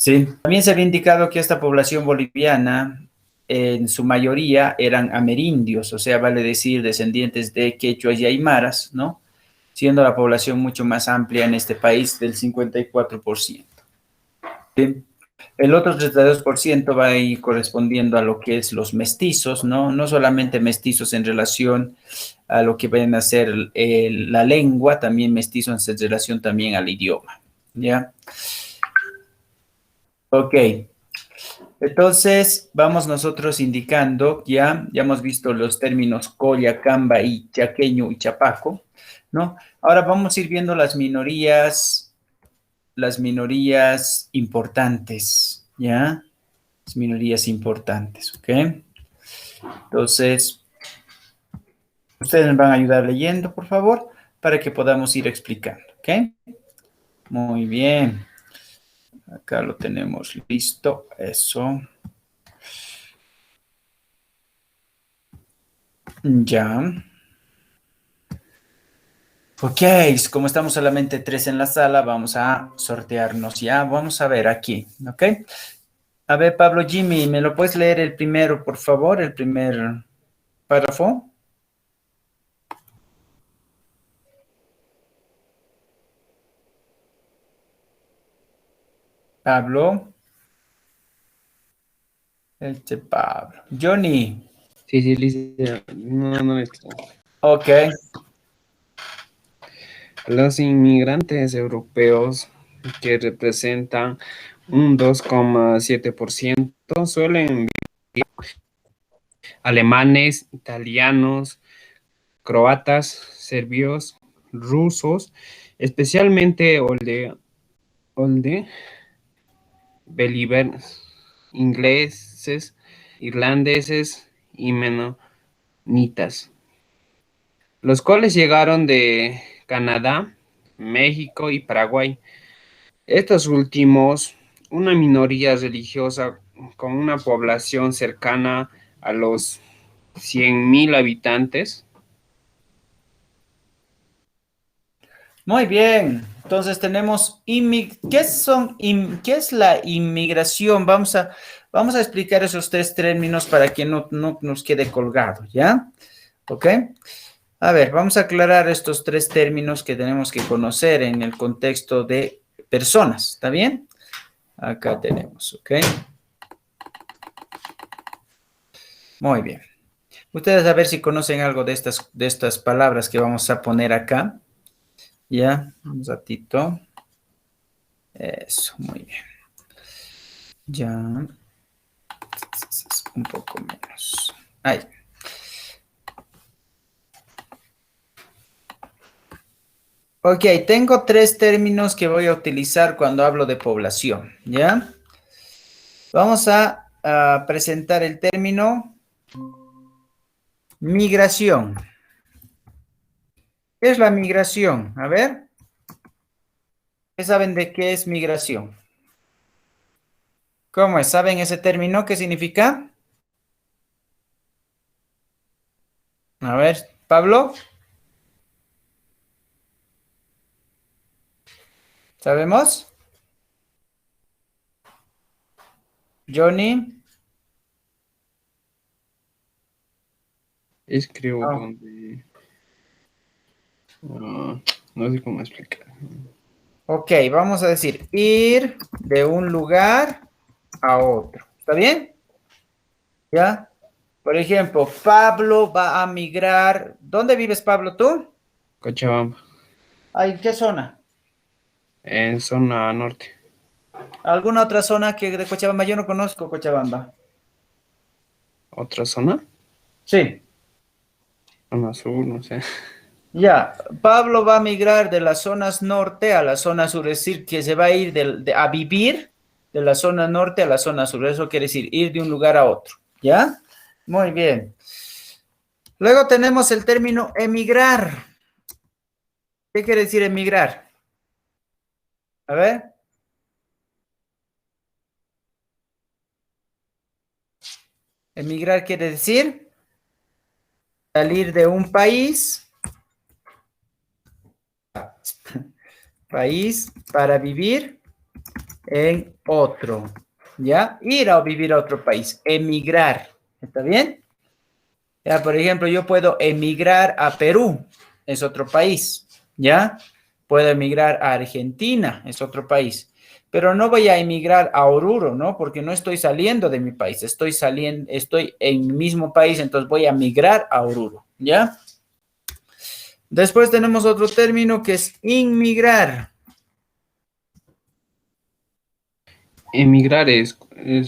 Sí. También se había indicado que esta población boliviana, en su mayoría, eran amerindios, o sea, vale decir, descendientes de quechuas y aymaras, ¿no? Siendo la población mucho más amplia en este país del 54%. ¿Sí? El otro 32% va a ir correspondiendo a lo que es los mestizos, ¿no? No solamente mestizos en relación a lo que vayan a ser la lengua, también mestizos en relación también al idioma, ¿ya? Ok. Entonces, vamos nosotros indicando, ya hemos visto los términos colla, camba y chaqueño y chapaco, ¿no? Ahora vamos a ir viendo las minorías importantes, ¿ya? Las minorías importantes, ¿ok? Entonces, ustedes me van a ayudar leyendo, por favor, para que podamos ir explicando, ¿ok? Muy bien. Acá lo tenemos listo, eso. Ya. Ok, como estamos solamente tres en la sala, vamos a sortearnos ya. Vamos a ver aquí, ¿ok? A ver, Pablo Jimmy, ¿me lo puedes leer el primero, por favor? El primer párrafo. Pablo. Este Pablo. Johnny. Sí, sí, listo. No, no está. Ok. Los inmigrantes europeos, que representan un 2,7%, suelen alemanes, italianos, croatas, serbios, rusos, especialmente olde believer, ingleses, irlandeses y menonitas, los cuales llegaron de Canadá, México y Paraguay. Estos últimos, una minoría religiosa con una población cercana a los 100.000 habitantes. Muy bien. Entonces tenemos ¿qué es la inmigración? Vamos a explicar esos tres términos para que no nos quede colgado, ¿ya? ¿Ok? A ver, vamos a aclarar estos tres términos que tenemos que conocer en el contexto de personas, ¿está bien? Acá tenemos, ¿ok? Muy bien. Ustedes a ver si conocen algo de estas palabras que vamos a poner acá. Ya, un ratito. Eso, muy bien. Ya, un poco menos. Ahí. Ok, tengo tres términos que voy a utilizar cuando hablo de población, ¿ya? Vamos a presentar el término migración. ¿Qué es la migración? A ver, ¿qué saben de qué es migración? ¿Cómo es? ¿Saben ese término? ¿Qué significa? A ver, Pablo, ¿sabemos? Johnny. Escribo Ah, donde... no sé cómo explicar. ok, vamos a decir ir de un lugar a otro. ¿Está bien? ¿Ya? Por ejemplo, Pablo va a migrar. ¿Dónde vives, Pablo, tú? Cochabamba, Ay, ¿en qué zona? en zona norte. ¿Alguna otra zona que de Cochabamba? Yo no conozco Cochabamba. ¿Otra zona? Sí. Zona sur, no sé. Ya, Pablo va a migrar de las zonas norte a la zona sur, es decir, que se va a ir a vivir de la zona norte a la zona sur. Eso quiere decir ir de un lugar a otro. ¿Ya? Muy bien. Luego tenemos el término emigrar. ¿Qué quiere decir emigrar? A ver. Emigrar quiere decir salir de un país para vivir en otro, ¿ya? Ir a vivir a otro país, emigrar, ¿está bien? Ya, por ejemplo, yo puedo emigrar a Perú, es otro país, ¿ya? Puedo emigrar a Argentina, es otro país, pero no voy a emigrar a Oruro, ¿no? Porque no estoy saliendo de mi país, estoy en mi mismo país, entonces voy a migrar a Oruro, ¿ya? Después tenemos otro término que es inmigrar. Emigrar es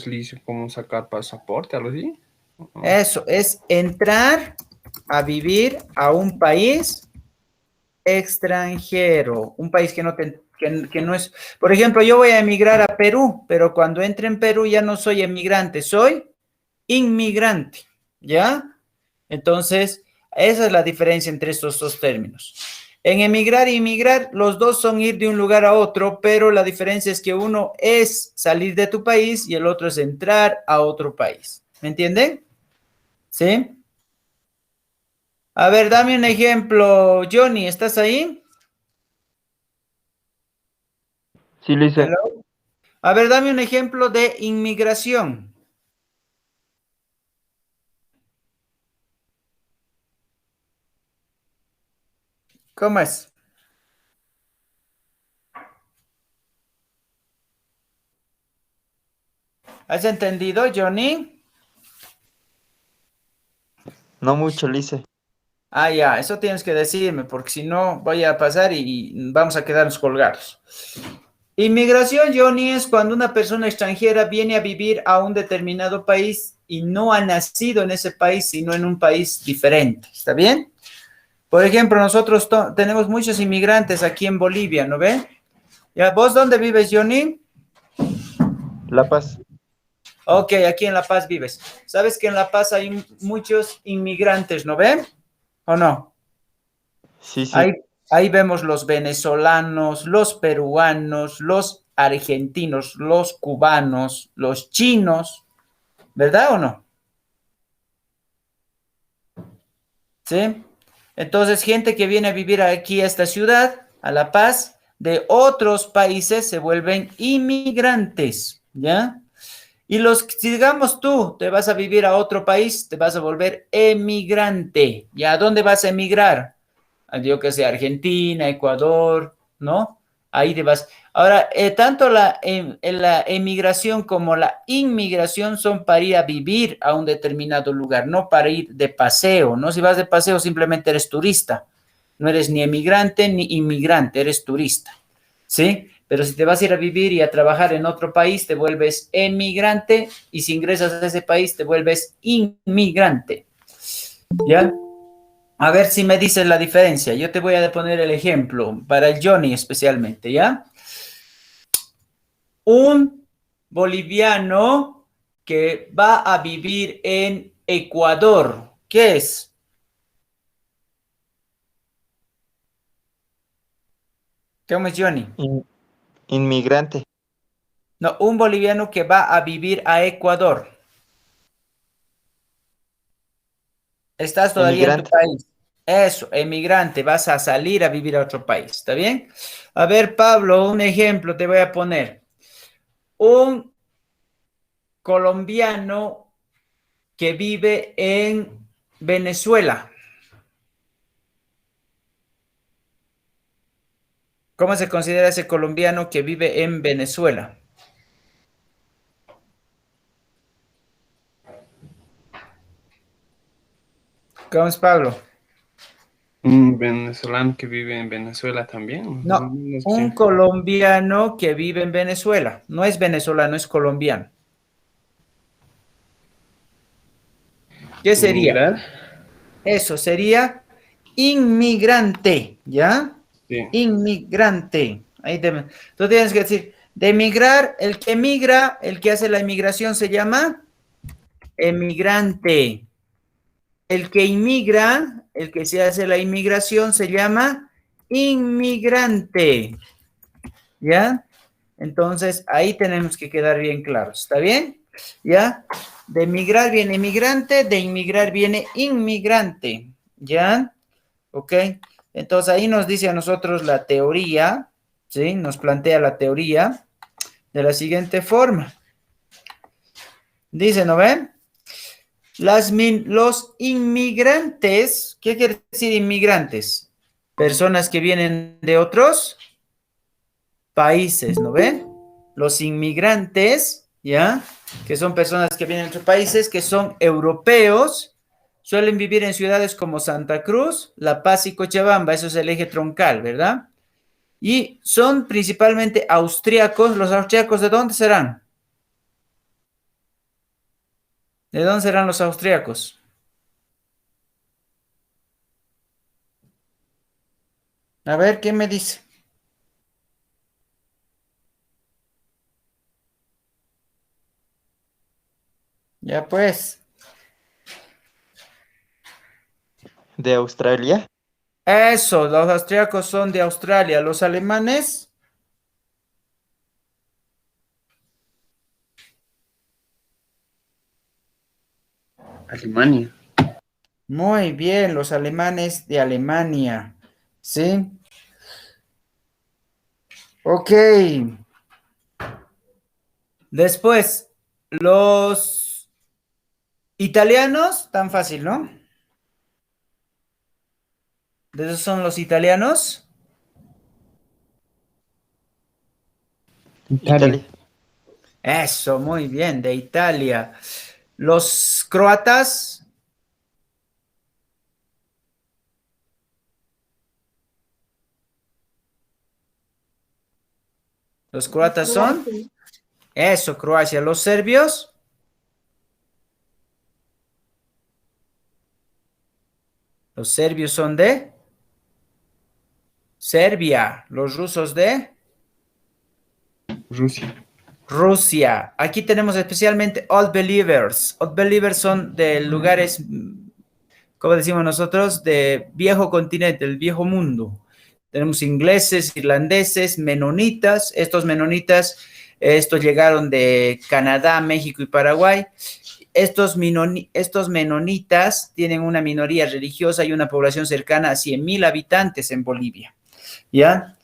listo, como sacar pasaporte, algo así. Oh, Eso es entrar a vivir a un país extranjero, un país que no es, por ejemplo, yo voy a emigrar a Perú, pero cuando entre en Perú ya no soy emigrante, soy inmigrante, ¿ya? Entonces, esa es la diferencia entre estos dos términos. En emigrar e inmigrar, los dos son ir de un lugar a otro, pero la diferencia es que uno es salir de tu país y el otro es entrar a otro país. ¿Me entienden? ¿Sí? A ver, dame un ejemplo. Johnny, ¿estás ahí? Sí, lo hice. Hello. A ver, dame un ejemplo de inmigración. ¿Cómo es? ¿Has entendido, Johnny? No mucho, lo hice. Ah, ya, eso tienes que decirme, porque si no voy a pasar y vamos a quedarnos colgados. Inmigración, Johnny, es cuando una persona extranjera viene a vivir a un determinado país y no ha nacido en ese país, sino en un país diferente. ¿Está bien? Por ejemplo, nosotros tenemos muchos inmigrantes aquí en Bolivia, ¿no ve? ¿Ya? ¿Vos dónde vives, Johnny? La Paz. Ok, aquí en La Paz vives. ¿Sabes que en La Paz hay muchos inmigrantes, ¿no ven? ¿O no? Sí, sí. Ahí, ahí vemos los venezolanos, los peruanos, los argentinos, los cubanos, los chinos, ¿verdad o no? ¿Sí? Entonces, gente que viene a vivir aquí a esta ciudad, a La Paz, de otros países se vuelven inmigrantes, ¿ya? Y si digamos tú te vas a vivir a otro país, te vas a volver emigrante. ¿Y a dónde vas a emigrar? Yo que sé, Argentina, Ecuador, ¿no? Ahí te vas. Ahora, tanto la emigración como la inmigración son para ir a vivir a un determinado lugar, no para ir de paseo, ¿no? Si vas de paseo simplemente eres turista. No eres ni emigrante ni inmigrante, eres turista, ¿sí? Pero si te vas a ir a vivir y a trabajar en otro país, te vuelves emigrante y si ingresas a ese país, te vuelves inmigrante, ¿ya? A ver si me dices la diferencia. Yo te voy a poner el ejemplo para el Johnny especialmente, ¿ya? Un boliviano que va a vivir en Ecuador. ¿Qué es? ¿Cómo es, Johnny? In- inmigrante. No, un boliviano que va a vivir a Ecuador. Estás todavía en tu Emigrante. país. Eso, emigrante, vas a salir a vivir a otro país, ¿está bien? A ver, Pablo, un ejemplo te voy a poner. Un colombiano que vive en Venezuela. ¿Cómo se considera ese colombiano que vive en Venezuela? ¿Cómo es, Pablo? un venezolano que vive en Venezuela también. No, No un escuché. colombiano que vive en Venezuela. No es venezolano, es colombiano. ¿Qué sería? Inmigrar. Eso sería inmigrante, ¿ya? Sí. Inmigrante. Tú tienes que decir, de emigrar, el que emigra, el que hace la inmigración se llama emigrante. El que inmigra, el que se hace la inmigración se llama inmigrante. ¿Ya? Entonces, ahí tenemos que quedar bien claros. ¿Está bien? ¿Ya? De emigrar viene inmigrante, de inmigrar viene inmigrante. ¿Ya? ¿Ok? Entonces, ahí nos dice a nosotros la teoría, ¿sí? Nos plantea la teoría. de la siguiente forma. Dice, ¿no ven? Los inmigrantes, ¿qué quiere decir inmigrantes? Personas que vienen de otros países, ¿no ven? Los inmigrantes, ¿ya? Que son personas que vienen de otros países, que son europeos, suelen vivir en ciudades como Santa Cruz, La Paz y Cochabamba, eso es el eje troncal, ¿verdad? Y son principalmente austríacos. ¿Los austríacos de dónde serán? ¿De dónde serán los austríacos? A ver, ¿qué me dice? Ya pues. ¿De Australia? Eso, los austríacos son de Australia. Los alemanes, Alemania. muy bien, los alemanes de Alemania. ¿Sí? Ok. Después, los italianos, tan fácil, ¿no? ¿De esos son los italianos? Italia. Italia. Eso, muy bien, de Italia. Los croatas, los croatas son, Croacia. eso, Croacia. Los serbios son de Serbia. Los rusos de Rusia. Rusia. Aquí tenemos especialmente Old Believers. Old Believers son de lugares, como decimos nosotros, de viejo continente, el viejo mundo. Tenemos ingleses, irlandeses, menonitas. Estos llegaron de Canadá, México y Paraguay. Estos menonitas tienen una minoría religiosa y una población cercana a 100,000 habitantes en Bolivia. ¿Ya?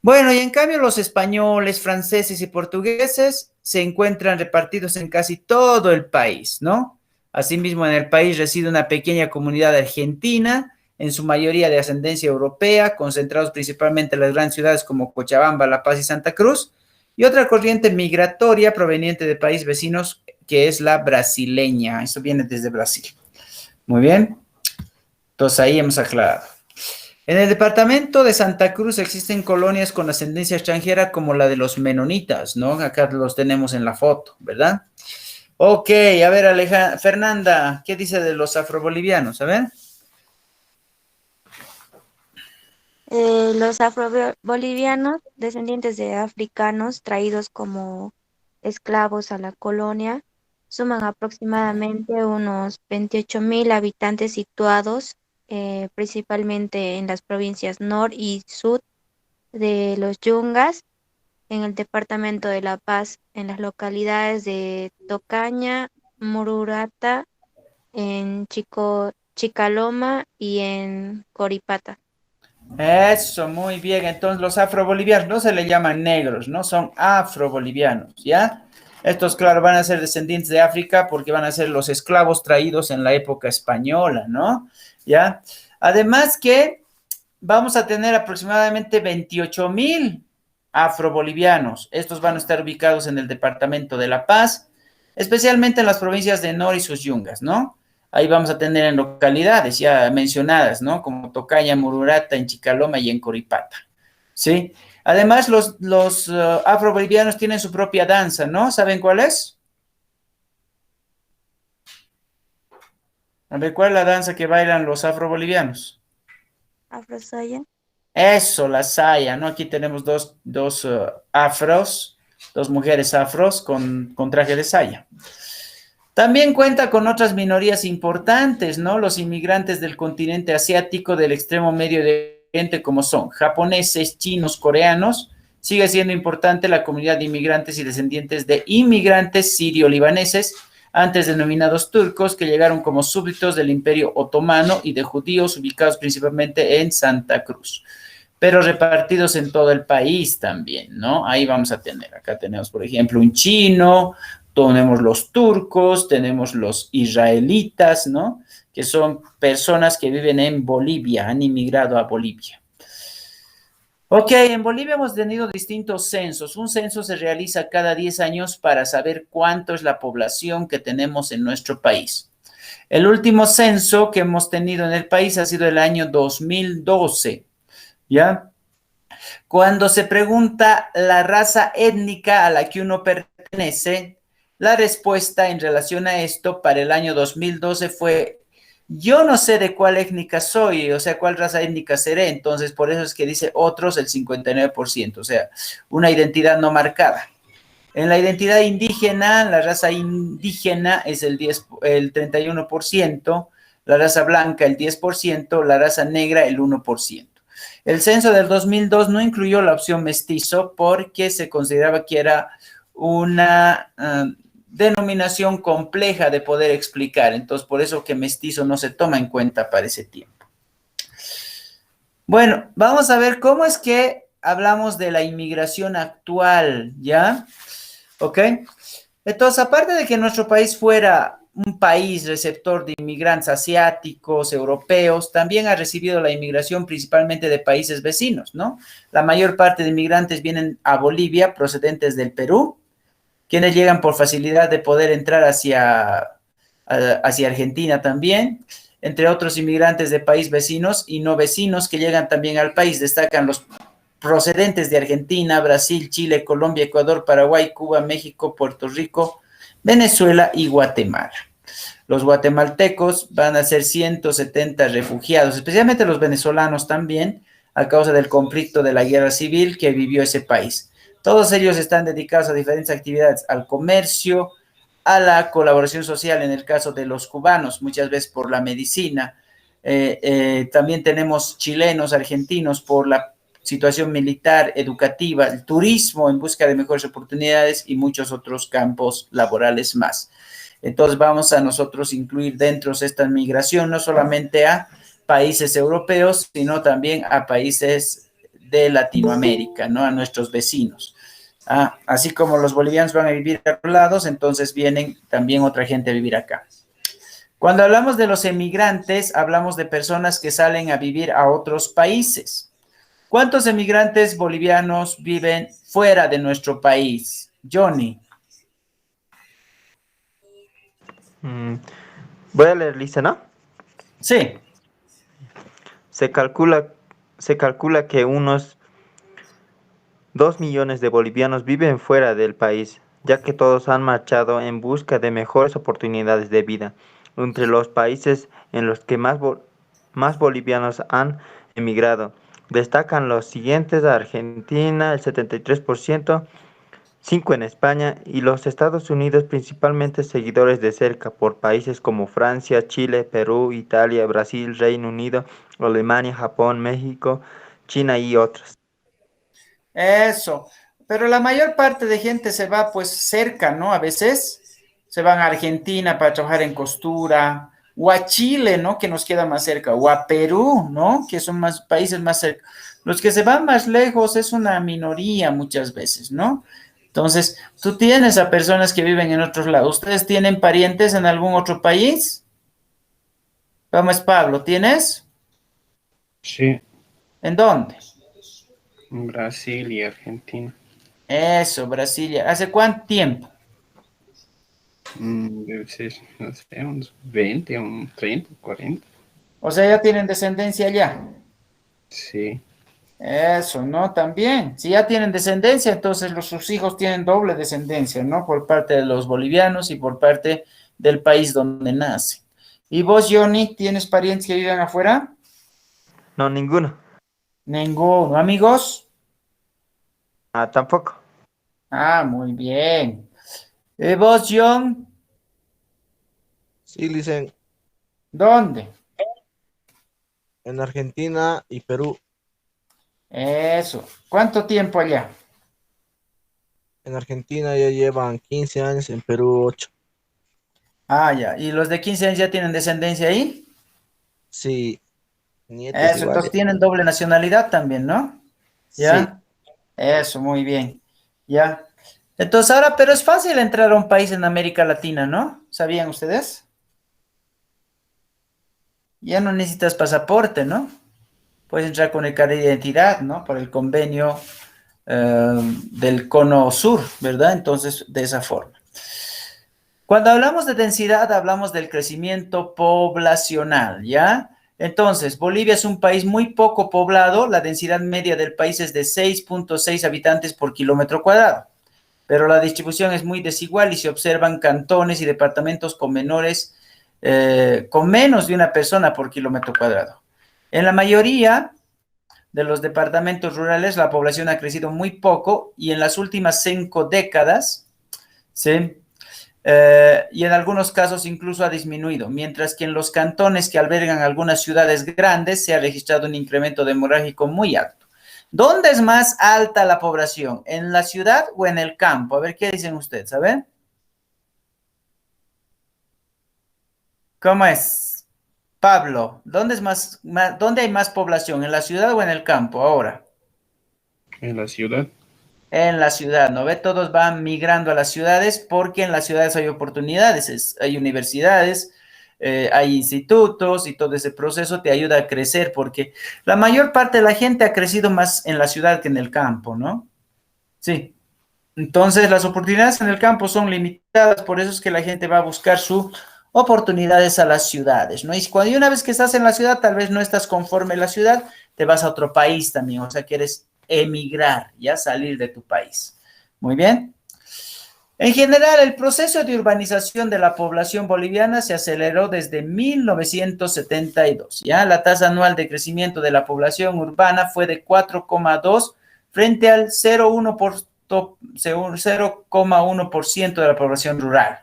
Bueno, y en cambio los españoles, franceses y portugueses se encuentran repartidos en casi todo el país, ¿no? Asimismo, en el país reside una pequeña comunidad argentina, en su mayoría de ascendencia europea, concentrados principalmente en las grandes ciudades como Cochabamba, La Paz y Santa Cruz, y otra corriente migratoria proveniente de países vecinos que es la brasileña. Esto viene desde Brasil. Muy bien. Entonces ahí hemos aclarado. En el departamento de Santa Cruz existen colonias con ascendencia extranjera como la de los menonitas, ¿no? Acá los tenemos en la foto, ¿verdad? Ok, a ver, Fernanda, ¿qué dice de los afrobolivianos? A ver. Los afrobolivianos, descendientes de africanos traídos como esclavos a la colonia, suman aproximadamente unos 28.000 habitantes situados principalmente en las provincias Nor y Sud de los Yungas, en el departamento de La Paz, en las localidades de Tocaña, Mururata, en Chicaloma y en Coripata. Eso, muy bien. Entonces los afrobolivianos no se le llaman negros, ¿no? Son afrobolivianos, ¿ya? Estos, claro, van a ser descendientes de África porque van a ser los esclavos traídos en la época española, ¿no? ¿Ya? Además que vamos a tener aproximadamente 28,000 afrobolivianos. Estos van a estar ubicados en el departamento de La Paz, especialmente en las provincias de Nor y sus yungas, ¿no? Ahí vamos a tener en localidades ya mencionadas, ¿no? Como Tocaña, Mururata, en Chicaloma y en Coripata, ¿sí? Además, los afrobolivianos tienen su propia danza, ¿no? ¿Saben cuál es? A ver, ¿cuál es la danza que bailan los afrobolivianos? Afrosaya. Eso, la saya, ¿no? Aquí tenemos dos afros, dos mujeres afros con traje de saya. También cuenta con otras minorías importantes, ¿no? Los inmigrantes del continente asiático, del extremo medio de Oriente, como son japoneses, chinos, coreanos. Sigue siendo importante la comunidad de inmigrantes y descendientes de inmigrantes sirio-libaneses, antes denominados turcos, que llegaron como súbditos del Imperio Otomano y de judíos ubicados principalmente en Santa Cruz. pero repartidos en todo el país también, ¿no? Ahí vamos a tener, acá tenemos, por ejemplo, un chino, tenemos los turcos, tenemos los israelitas, ¿no? Que son personas que viven en Bolivia, han inmigrado a Bolivia. Ok, en Bolivia hemos tenido distintos censos. Un censo se realiza cada 10 años para saber cuánto es la población que tenemos en nuestro país. El último censo que hemos tenido en el país ha sido el año 2012, ¿ya? Cuando se pregunta la raza étnica a la que uno pertenece, la respuesta en relación a esto para el año 2012 fue: yo no sé de cuál étnica soy, o sea, cuál raza étnica seré. Entonces, por eso es que dice otros el 59%, o sea, una identidad no marcada. En la identidad indígena, la raza indígena es el 31%, la raza blanca el 10%, la raza negra el 1%. El censo del 2002 no incluyó la opción mestizo porque se consideraba que era una denominación compleja de poder explicar. Entonces, por eso que mestizo no se toma en cuenta para ese tiempo. Bueno, vamos a ver cómo es que hablamos de la inmigración actual, ¿ya? ¿Ok? Entonces, aparte de que nuestro país fuera un país receptor de inmigrantes asiáticos, europeos, también ha recibido la inmigración principalmente de países vecinos, ¿no? La mayor parte de inmigrantes vienen a Bolivia procedentes del Perú, quienes llegan por facilidad de poder entrar hacia Argentina también, entre otros inmigrantes de países vecinos y no vecinos que llegan también al país. Destacan los procedentes de Argentina, Brasil, Chile, Colombia, Ecuador, Paraguay, Cuba, México, Puerto Rico, Venezuela y Guatemala. Los guatemaltecos van a ser 170 refugiados, especialmente los venezolanos también, a causa del conflicto de la guerra civil que vivió ese país. Todos ellos están dedicados a diferentes actividades, al comercio, a la colaboración social, en el caso de los cubanos, muchas veces por la medicina. También tenemos chilenos, argentinos, por la situación militar, educativa, el turismo en busca de mejores oportunidades y muchos otros campos laborales más. Entonces vamos a nosotros incluir dentro de esta migración no solamente a países europeos, sino también a países de Latinoamérica, ¿no? A nuestros vecinos. Así como los bolivianos van a vivir a otros lados, entonces vienen también otra gente a vivir acá. Cuando hablamos de los emigrantes, hablamos de personas que salen a vivir a otros países. ¿Cuántos emigrantes bolivianos viven fuera de nuestro país? Johnny. Voy a leer lista, ¿no? Sí. Se calcula que unos 2 millones de bolivianos viven fuera del país, ya que todos han marchado en busca de mejores oportunidades de vida. Entre los países en los que más bolivianos han emigrado, destacan los siguientes: Argentina, el 73%, 5 en España y los Estados Unidos, principalmente seguidores de cerca por países como Francia, Chile, Perú, Italia, Brasil, Reino Unido, Alemania, Japón, México, China y otros. Eso. Pero la mayor parte de gente se va pues cerca, ¿no? A veces se van a Argentina para trabajar en costura, o a Chile, ¿no? Que nos queda más cerca, o a Perú, ¿no? Que son más países más cerca. Los que se van más lejos es una minoría muchas veces, ¿no? Entonces, tú tienes a personas que viven en otros lados. ¿Ustedes tienen parientes en algún otro país? ¿Cómo es, Pablo? ¿Tienes? Sí, ¿En dónde? en Brasil y Argentina. Eso, Brasilia. ¿Hace cuánto tiempo? Debe ser, no sé, unos 20, un 30, 40. O sea, ya tienen descendencia allá. Sí. Eso, ¿no? También. Si ya tienen descendencia, entonces sus hijos tienen doble descendencia, ¿no? Por parte de los bolivianos y por parte del país donde nace. ¿Y vos, Johnny, tienes parientes que viven afuera? No, ninguno. Ninguno. ¿Amigos? Tampoco. Muy bien. ¿Y vos, John? Sí, dicen ¿Dónde? en Argentina y Perú. Eso. ¿Cuánto tiempo allá? En Argentina ya llevan 15 años, en Perú 8. Ya. ¿Y los de 15 años ya tienen descendencia ahí? Sí, nietos Eso, igual. entonces tienen doble nacionalidad también, ¿no? Sí, ¿Ya? Eso, muy bien. ¿Ya? Entonces ahora, pero es fácil entrar a un país en América Latina, ¿no? ¿Sabían ustedes? Ya no necesitas pasaporte, ¿no? Puedes entrar con el carnet de identidad, ¿no? Por el convenio del Cono Sur, ¿verdad? Entonces, de esa forma. Cuando hablamos de densidad, hablamos del crecimiento poblacional, ¿ya? Entonces, Bolivia es un país muy poco poblado. La densidad media del país es de 6.6 habitantes por kilómetro cuadrado, pero la distribución es muy desigual y se observan cantones y departamentos con menos de una persona por kilómetro cuadrado. En la mayoría de los departamentos rurales, la población ha crecido muy poco y en las últimas 5 décadas, ¿sí? Y en algunos casos incluso ha disminuido, mientras que en los cantones que albergan algunas ciudades grandes se ha registrado un incremento demográfico muy alto. ¿Dónde es más alta la población? ¿En la ciudad o en el campo? A ver, ¿qué dicen ustedes? A ver. ¿Cómo es? Pablo, ¿dónde hay más población? ¿En la ciudad o en el campo ahora? En la ciudad. En la ciudad, ¿no ve? Todos van migrando a las ciudades porque en las ciudades hay oportunidades, hay universidades, hay institutos y todo ese proceso te ayuda a crecer porque la mayor parte de la gente ha crecido más en la ciudad que en el campo, ¿no? Sí. Entonces, las oportunidades en el campo son limitadas, por eso es que la gente va a buscar sus oportunidades a las ciudades, ¿no? Y una vez que estás en la ciudad, tal vez no estás conforme en la ciudad, te vas a otro país también, o sea, quieres emigrar, ya salir de tu país. Muy bien. En general, el proceso de urbanización de la población boliviana se aceleró desde 1972. ¿Ya? La tasa anual de crecimiento de la población urbana fue de 4,2 frente al 0,1% de la población rural.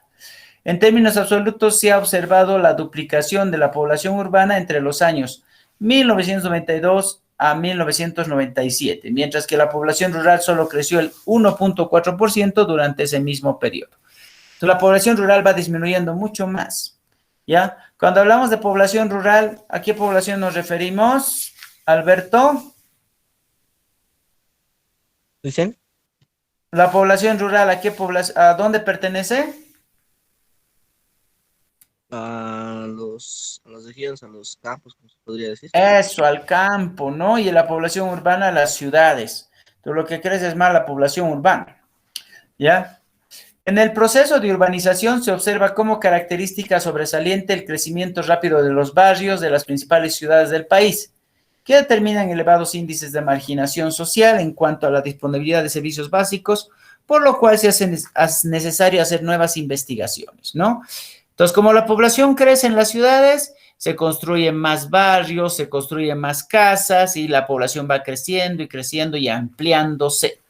En términos absolutos, se ha observado la duplicación de la población urbana entre los años 1992 a 1997, mientras que la población rural solo creció el 1,4% durante ese mismo periodo. Entonces, la población rural va disminuyendo mucho más, ¿ya? Cuando hablamos de población rural, ¿a qué población nos referimos, Alberto? ¿dicen? La población rural, ¿a dónde pertenece? A las regiones, a los campos, como se podría decir. Eso, al campo, ¿no? Y la población urbana a las ciudades. Entonces, lo que crece es más la población urbana, ¿ya? En el proceso de urbanización se observa como característica sobresaliente el crecimiento rápido de los barrios de las principales ciudades del país, que determinan elevados índices de marginación social en cuanto a la disponibilidad de servicios básicos, por lo cual se hace necesario hacer nuevas investigaciones, ¿no? Entonces, como la población crece en las ciudades, se construyen más barrios, se construyen más casas y la población va creciendo y ampliándose.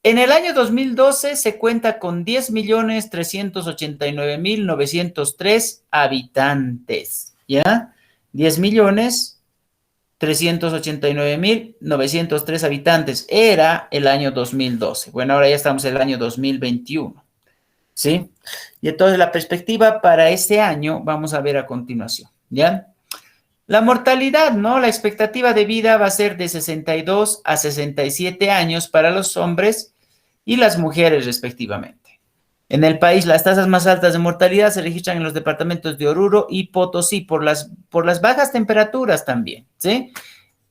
En el año 2012 se cuenta con 10.389.903 habitantes, ¿ya? 10.389.903 habitantes. Era el año 2012. Bueno, ahora ya estamos en el año 2021, ¿sí? Y entonces la perspectiva para este año vamos a ver a continuación, ¿ya? La mortalidad, ¿no? La expectativa de vida va a ser de 62 a 67 años para los hombres y las mujeres respectivamente. En el país, las tasas más altas de mortalidad se registran en los departamentos de Oruro y Potosí por las bajas temperaturas también, ¿sí?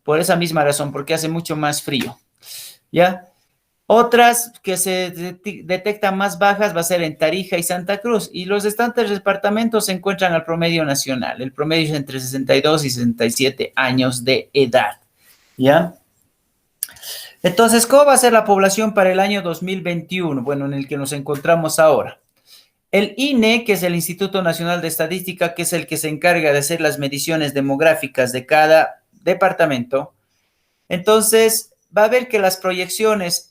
Por esa misma razón, porque hace mucho más frío, ¿ya? Otras que se detectan más bajas va a ser en Tarija y Santa Cruz, y los restantes departamentos se encuentran al promedio nacional. El promedio es entre 62 y 67 años de edad, ¿ya? Entonces, ¿cómo va a ser la población para el año 2021? Bueno, en el que nos encontramos ahora. El INE, que es el Instituto Nacional de Estadística, que es el que se encarga de hacer las mediciones demográficas de cada departamento, entonces va a ver que las proyecciones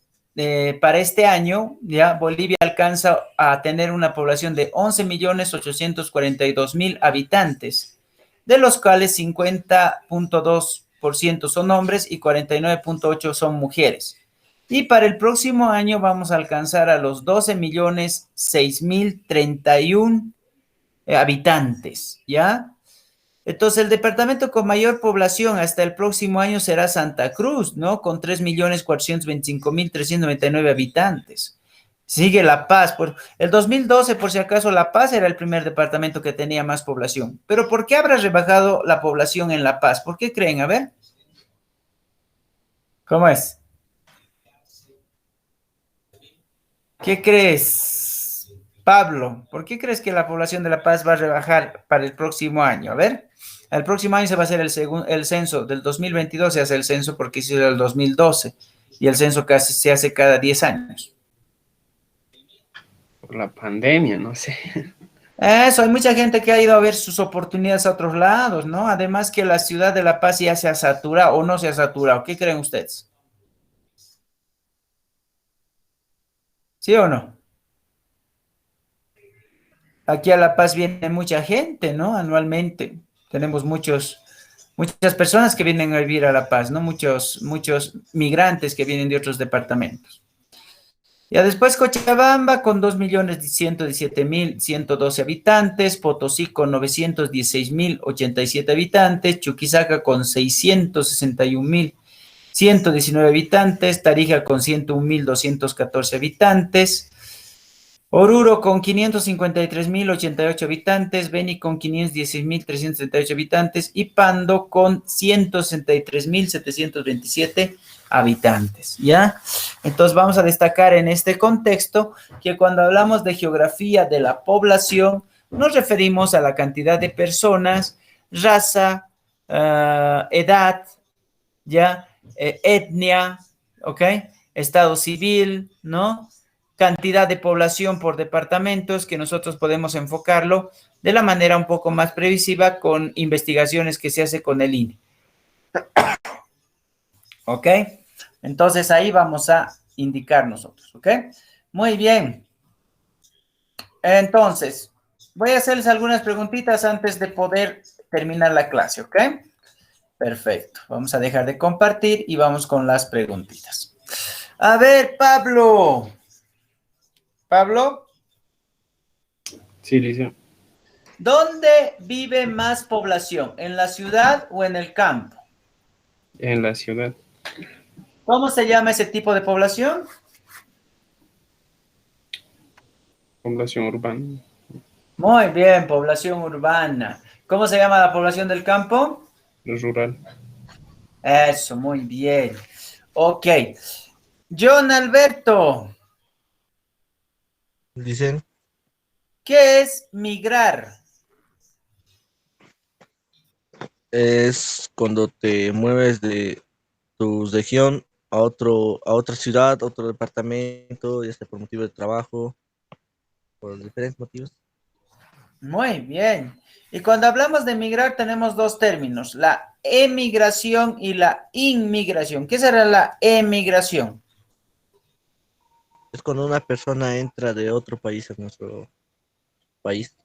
para este año, ya Bolivia alcanza a tener una población de 11.842.000 habitantes, de los cuales 50,2% son hombres y 49,8% son mujeres. Y para el próximo año vamos a alcanzar a los 12.006.031 habitantes, ¿ya? Entonces, el departamento con mayor población hasta el próximo año será Santa Cruz, ¿no? Con 3.425.399 habitantes. Sigue La Paz. El 2012, por si acaso, La Paz era el primer departamento que tenía más población. Pero ¿por qué habrá rebajado la población en La Paz? ¿Por qué creen? A ver. ¿Cómo es? ¿Qué crees, Pablo? ¿Por qué crees que la población de La Paz va a rebajar para el próximo año? A ver, el próximo año se va a hacer el censo del 2022, se hace el censo porque se hizo el 2012 y el censo casi se hace cada 10 años. Por la pandemia, no sé. Eso, hay mucha gente que ha ido a ver sus oportunidades a otros lados, ¿no? Además que la ciudad de La Paz ya se ha saturado o no se ha saturado. ¿Qué creen ustedes? ¿Sí o no? Aquí a La Paz viene mucha gente, ¿no? Anualmente. Tenemos muchas personas que vienen a vivir a La Paz, ¿no? Muchos migrantes que vienen de otros departamentos. Ya después Cochabamba con 2.117.112 habitantes, Potosí con 916.087 habitantes, Chuquisaca con 661.119 habitantes, Tarija con 101.214 habitantes, Oruro con 553.088 habitantes, Beni con 516.338 habitantes y Pando con 163.727 habitantes, ¿ya? Entonces vamos a destacar en este contexto que cuando hablamos de geografía de la población, nos referimos a la cantidad de personas, raza, edad, ¿ya? Etnia, ¿ok? Estado civil, ¿no? Cantidad de población por departamentos que nosotros podemos enfocarlo de la manera un poco más previsiva con investigaciones que se hace con el INE. ¿Ok? Entonces ahí vamos a indicar nosotros, ¿ok? Muy bien. Entonces, voy a hacerles algunas preguntitas antes de poder terminar la clase, ¿ok? Perfecto. Vamos a dejar de compartir y vamos con las preguntitas. A ver, Pablo. Pablo, Sí, Licio. ¿dónde vive más población? ¿En la ciudad o en el campo? En la ciudad. ¿Cómo se llama ese tipo de población? Población urbana. Muy bien, población urbana. ¿Cómo se llama la población del campo? Rural. Eso, muy bien. Ok. John Alberto, Dicen, ¿qué es migrar? es cuando te mueves de tu región a otra ciudad, a otro departamento, ya sea por motivo de trabajo, por diferentes motivos. Muy bien. Y cuando hablamos de migrar tenemos dos términos, la emigración y la inmigración. ¿Qué será la emigración? Es cuando una persona entra de otro país a nuestro país.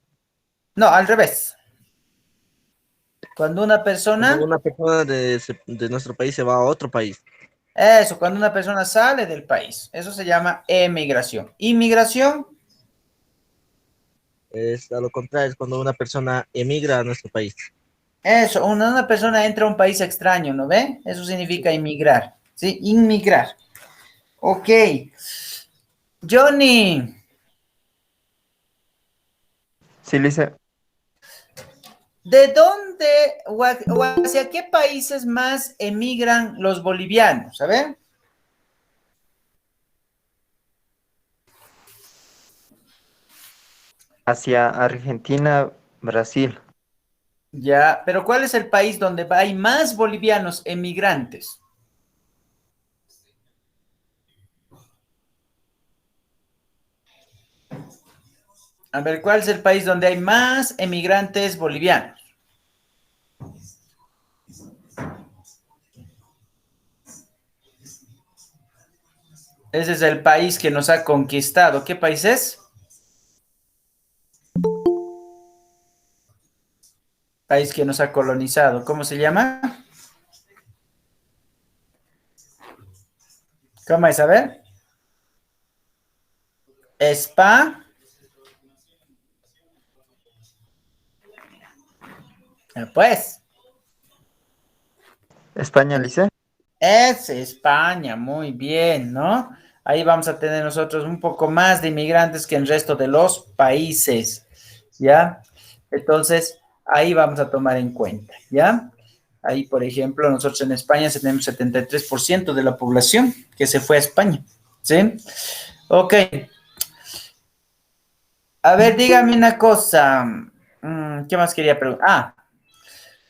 No, al revés. Cuando una Cuando persona, una persona de nuestro país se va a otro país. eso, cuando una persona sale del país, eso se llama emigración. Inmigración, Es a lo contrario, es cuando una persona emigra a nuestro país. eso, una persona entra a un país extraño, ¿no ve? Eso significa inmigrar, ¿sí? Inmigrar. Ok. Johnny, Sí, Lisa. ¿de dónde o hacia qué países más emigran los bolivianos? A ver. Hacia Argentina, Brasil. Ya, pero ¿cuál es el país donde hay más bolivianos emigrantes? A ver, ¿cuál es el país donde hay más emigrantes bolivianos? Ese es el país que nos ha conquistado. ¿Qué país es? País que nos ha colonizado. ¿Cómo se llama? ¿Cómo es? A ver. Spa. Pues, España, Lice. es España, muy bien, ¿no? Ahí vamos a tener nosotros un poco más de inmigrantes que en el resto de los países, ¿ya? Entonces, ahí vamos a tomar en cuenta, ¿ya? Ahí, por ejemplo, nosotros en España tenemos 73% de la población que se fue a España, ¿sí? Ok. A ver, dígame una cosa. ¿Qué más quería preguntar?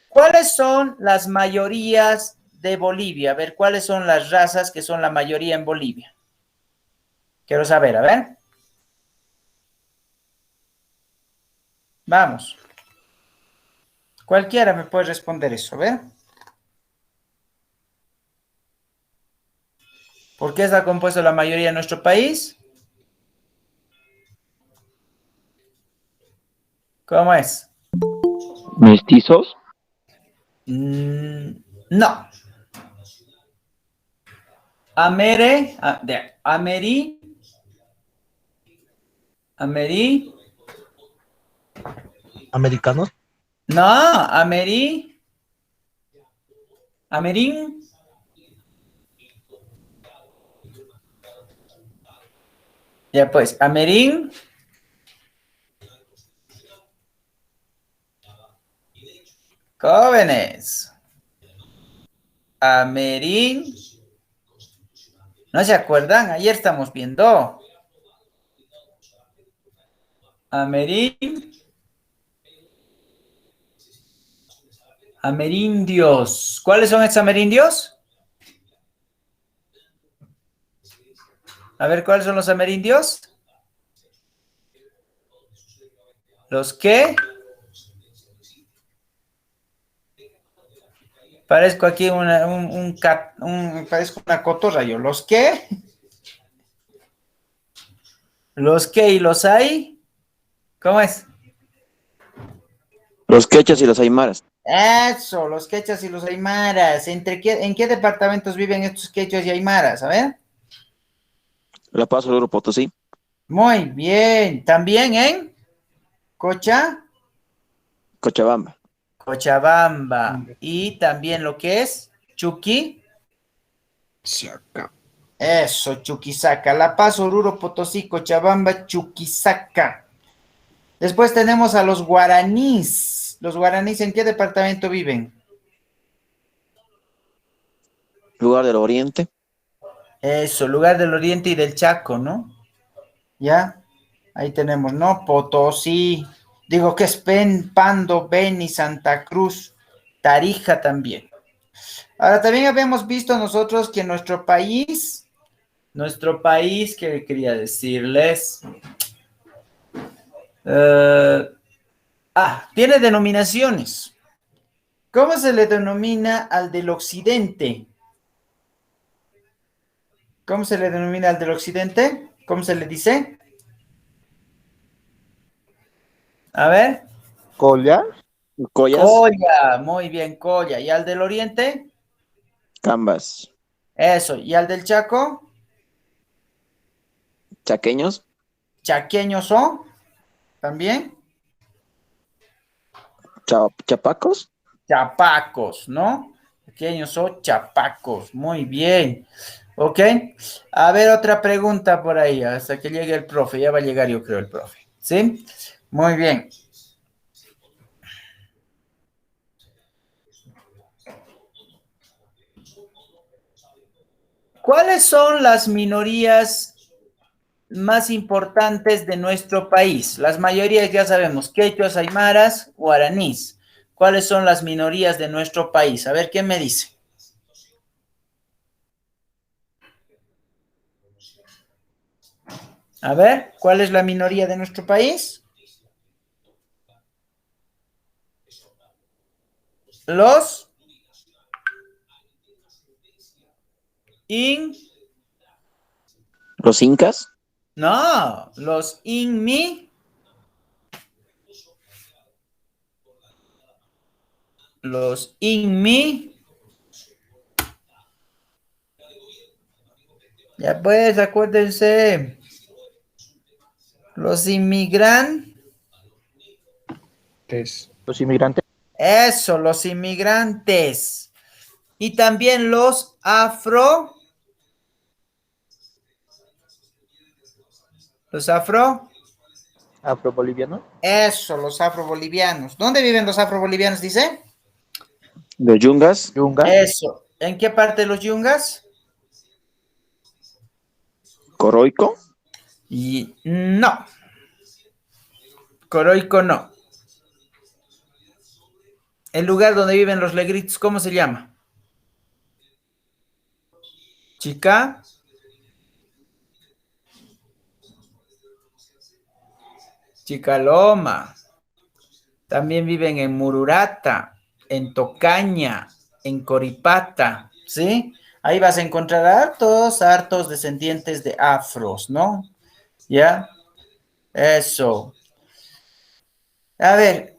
¿Cuáles son las mayorías de Bolivia? A ver, ¿cuáles son las razas que son la mayoría en Bolivia? Quiero saber, a ver. Vamos. Cualquiera me puede responder eso, a ver. ¿Por qué está compuesto la mayoría de nuestro país? ¿Cómo es? ¿Mestizos? No. Ameri. ¿Americanos? No, Amerin. Ya pues, Amerin. Jóvenes. Amerin. ¿No se acuerdan? Ayer estamos viendo. Amerin. Amerindios. ¿Cuáles son estos amerindios? A ver, ¿cuáles son los amerindios? ¿Los qué? Parezco aquí parezco una cotorra yo. ¿Los qué? ¿Los qué y los hay? ¿Cómo es? Los quechas y los aymaras. Eso, los quechas y los aymaras. ¿En qué departamentos viven estos quechas y aymaras? A ver. La Paz, Oruro, Potosí. Muy bien. ¿También en Cochabamba. Cochabamba? Y también lo que es Chuqui. Saca. Eso, Chuquisaca. La Paz, Oruro, Potosí, Cochabamba, Chuquisaca. Después tenemos a los guaraníes. ¿Los guaraníes en qué departamento viven? Lugar del Oriente. Eso, lugar del Oriente y del Chaco, ¿no? ¿Ya? Ahí tenemos, ¿no? Potosí. Digo que es Pando, Beni, Santa Cruz, Tarija también. Ahora, también habíamos visto nosotros que nuestro país, ¿qué quería decirles? Tiene denominaciones. ¿Cómo se le denomina al del occidente? ¿Cómo se le denomina al del occidente? ¿Cómo se le dice? A ver. Colla. Collas. Colla, muy bien, Colla. ¿Y al del oriente? Cambas. Eso. ¿Y al del Chaco? Chaqueños. Chaqueños son también. Chapacos. Chapacos, ¿no? Chaqueños son chapacos. Muy bien. Ok. A ver, otra pregunta por ahí, hasta que llegue el profe. Ya va a llegar, yo creo, el profe. ¿Sí? Muy bien. ¿Cuáles son las minorías más importantes de nuestro país? Las mayorías ya sabemos, quechuas, aymaras, guaraníes. ¿Cuáles son las minorías de nuestro país? A ver, ¿qué me dice? A ver, ¿cuál es la minoría de nuestro país? Los in... Los incas. No, los inmi... Los inmi... Ya pues, acuérdense. Los inmigrantes. Tes. Los inmigrantes. Eso, los inmigrantes. Y también los afro. Los afro. ¿Afro-boliviano? Eso, los afrobolivianos. ¿Dónde viven los afrobolivianos, dice? Los Yungas. ¿Yunga? Eso. ¿En qué parte de los yungas? Coroico. Y no. Coroico no. El lugar donde viven los negritos, ¿cómo se llama? Chica. Chicaloma. También viven en Mururata, en Tocaña, en Coripata, ¿sí? Ahí vas a encontrar hartos descendientes de afros, ¿no? ¿Ya? Eso. A ver,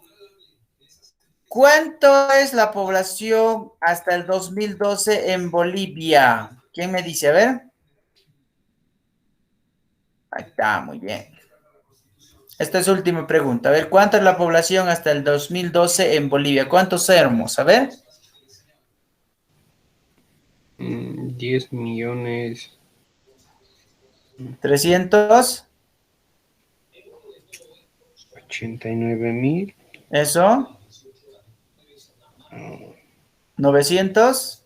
¿cuánto es la población hasta el 2012 en Bolivia? ¿Quién me dice? A ver. Ahí está, muy bien. Esta es última pregunta. A ver, ¿cuánta es la población hasta el 2012 en Bolivia? ¿Cuántos éramos? A ver. 10 millones. 300. 89.000. Eso. 900.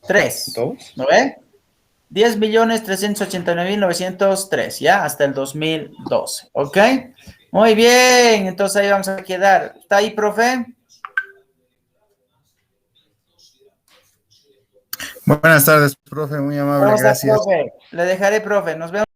3. 2. ¿No ve? 10.389.903, ¿ya? Hasta el 2012. ¿Ok? Muy bien. Entonces ahí vamos a quedar. ¿Está ahí, profe? Buenas tardes, profe, muy amable, ¿Cómo está, gracias. profe? Le dejaré, profe. Nos vemos.